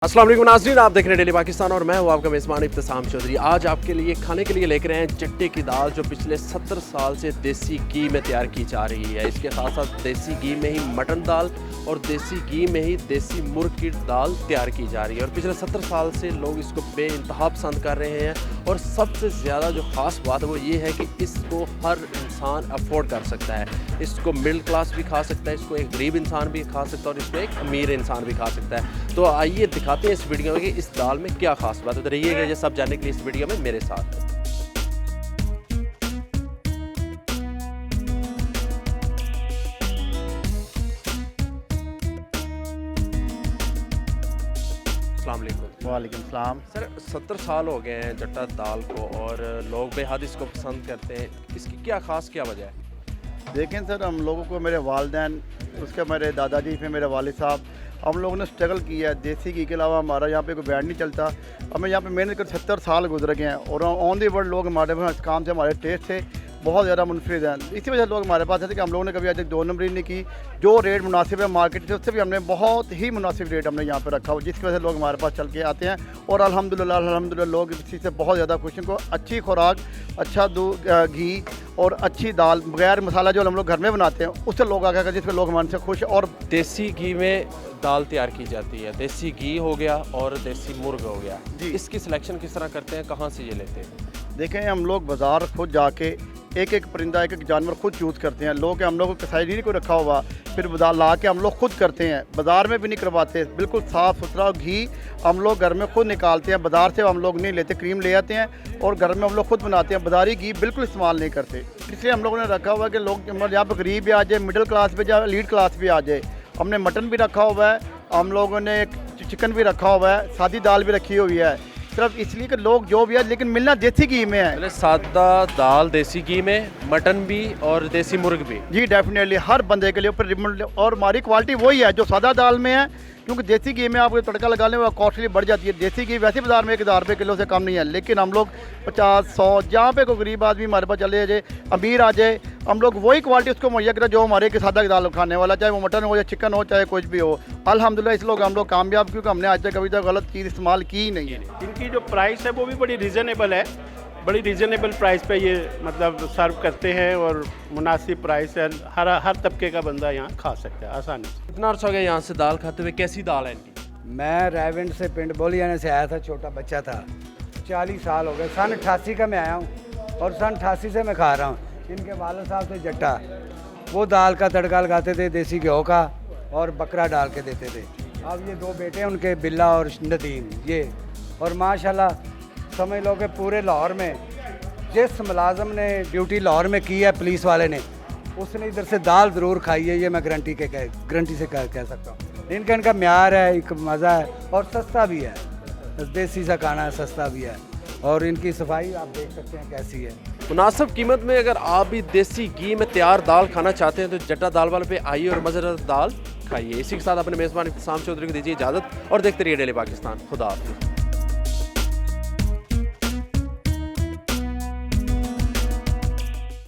अस्सलाम वालेकुम नाज़रीन, आप देख रहे हैं डेली पाकिस्तान और मैं हूँ आपका मेज़बान इब्तिसाम चौधरी। आज आपके लिए खाने के लिए लेकर आए हैं जट्टे की दाल, जो पिछले 70 साल से देसी घी में तैयार की जा रही है। इसके साथ साथ देसी घी में ही मटन दाल और देसी घी में ही देसी मुर्ग की दाल तैयार की जा रही है और पिछले 70 साल से लोग इसको बेइंतहा पसंद कर रहे हैं। और सबसे ज़्यादा जो ख़ास बात है वो ये है कि इसको हर इंसान अफोर्ड कर सकता है। इसको मिडिल क्लास भी खा सकता है, इसको एक गरीब इंसान भी खा सकता है और इसको एक अमीर इंसान भी खा सकता है। तो आइए दिखाते हैं इस वीडियो में कि इस दाल में क्या खास बात है। तो रहिएगा ये सब जानने के लिए इस वीडियो में मेरे साथ। वालेकुम सलाम। सर 70 साल हो गए हैं जट्टा दाल को और लोग बेहद इसको पसंद करते हैं। इसकी क्या खास क्या वजह है? देखें सर, हम लोगों को मेरे वालिदैन, उसके मेरे दादाजी, फिर मेरे वालिद साहब, हम लोगों ने स्ट्रगल किया है। देसी घी के अलावा हमारा यहाँ पे कोई बैंड नहीं चलता। हमें यहाँ पे मेहनत कर 70 साल गुजर गए हैं और ऑन दी वर्ल्ड लोग हमारे इस काम से, हमारे टेस्ट से बहुत ज़्यादा मुनफरिद हैं। इसी वजह से लोग हमारे पास आते कि हम लोगों ने कभी आज तक 2 नंबरी नहीं की। जो रेट मुनासिब है मार्केट से, उससे भी हमने बहुत ही मुनासिब रेट हमने यहाँ पे रखा हुआ, जिसकी वजह से लोग हमारे पास चल के आते हैं। और अल्हम्दुलिल्लाह लोग इसी से बहुत ज़्यादा खुश हैं। को अच्छी खुराक, अच्छा दूध, घी और अच्छी दाल बगैर मसाला जो हम लोग घर में बनाते हैं, उससे लोग आगे कर, जिससे लोग हमारे से खुश। और देसी घी में दाल तैयार की जाती है, देसी घी हो गया और देसी मुर्ग हो गया जी। इसकी सिलेक्शन किस तरह करते हैं, कहाँ से ये लेते हैं? देखें, हम लोग बाज़ार खुद जाके एक एक परिंदा, एक एक जानवर खुद चूज़ करते हैं। लोग हम लोग को कसाई को रखा हुआ, फिर बाजार ला के हम लोग खुद करते हैं। बाज़ार में भी नहीं करवाते, बिल्कुल साफ़ सुथरा घी हम लोग घर में खुद निकालते हैं। बाज़ार से हम लोग नहीं लेते, क्रीम ले आते हैं और घर में हम लोग खुद बनाते हैं। बाज़ारी घी बिल्कुल इस्तेमाल नहीं करते। इसलिए हम लोगों ने रखा हुआ है कि लोग यहाँ पर गरीब भी आ जाए, मिडिल क्लास भी जाए, एलीट क्लास भी आ जाए। हमने मटन भी रखा हुआ है, हम लोगों ने चिकन भी रखा हुआ है, सादी दाल भी रखी हुई है, सिर्फ इसलिए कि लोग जो भी है, लेकिन मिलना देसी घी में है। सादा दाल देसी घी में, मटन भी और देसी मुर्ग भी। जी डेफिनेटली हर बंदे के लिए ऊपर। और हमारी क्वालिटी वही है जो सादा दाल में है, क्योंकि देसी घी में आपको तड़का लगाने में कॉस्टली बढ़ जाती है। देसी घी वैसे बाजार में 1000 रुपये किलो से कम नहीं है, लेकिन हम लोग 50-100, जहाँ पे कोई गरीब आदमी हमारे पास चले जाए, अमीर आ जाए, हम लोग वही क्वालिटी उसको मुहैया करें जो हमारे सादा दाल खाने वाला, चाहे वो मटन हो या चिकन हो, चाहे कुछ भी हो। अल्हम्दुलिल्लाह इस लोग हम लोग कामयाब, क्योंकि हमने आज तक कभी तक गलत चीज़ इस्तेमाल की ही नहीं है। इनकी जो प्राइस है वो भी बड़ी रीज़नेबल है, बड़ी रीज़नेबल प्राइस पे ये मतलब सर्व करते हैं और मुनासिब प्राइस है। हर तबके का बंदा यहाँ खा सकता है आसानी से। कितना अर्सा हो गया यहाँ से दाल खाते हुए? कैसी दाल है इनकी? मैं रायविंड से पिंड बोलियाने से आया था, छोटा बच्चा था। 40 साल हो गए। सन 88 का मैं आया हूँ और सन 88 से मैं खा रहा हूँ। इनके वालिद साहब थे जट्टा, वो दाल का तड़का लगाते थे देसी घ्यो का और बकरा डाल के देते थे। अब ये 2 बेटे हैं उनके, बिल्ला और नदीम, ये। और माशाल्लाह समझ लो कि पूरे लाहौर में जिस मुलाजम ने ड्यूटी लाहौर में की है, पुलिस वाले ने, उसने इधर से दाल ज़रूर खाई है। ये मैं गारंटी से कह सकता हूँ। इनका म्यार है, एक मज़ा है और सस्ता भी है। देसी सा खाना है, सस्ता भी है और इनकी सफाई आप देख सकते हैं कैसी है। मुनासिब कीमत में अगर आप भी देसी घी में तैयार दाल खाना चाहते हैं तो जट्टा दाल वाले पे आइए और मज़ेदार दाल खाइए। इसी के साथ अपने मेज़बान इब्तिसाम चौधरी को दीजिए इजाज़त और देखते रहिए डेली पाकिस्तान। खुदा हाफ़िज़।